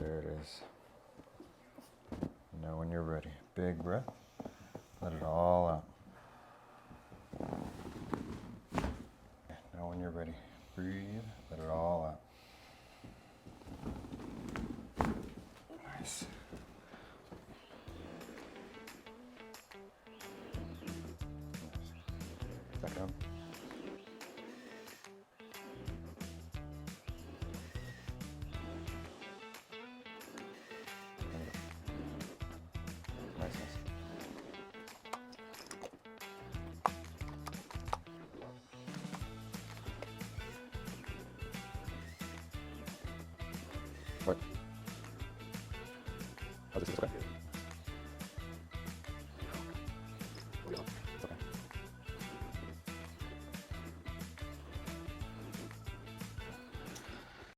There it is. Now when you're ready, big breath. Let it all out. Now when you're ready, breathe. Let it all out. Nice. Back up. Nice, nice. What? Oh, this is okay.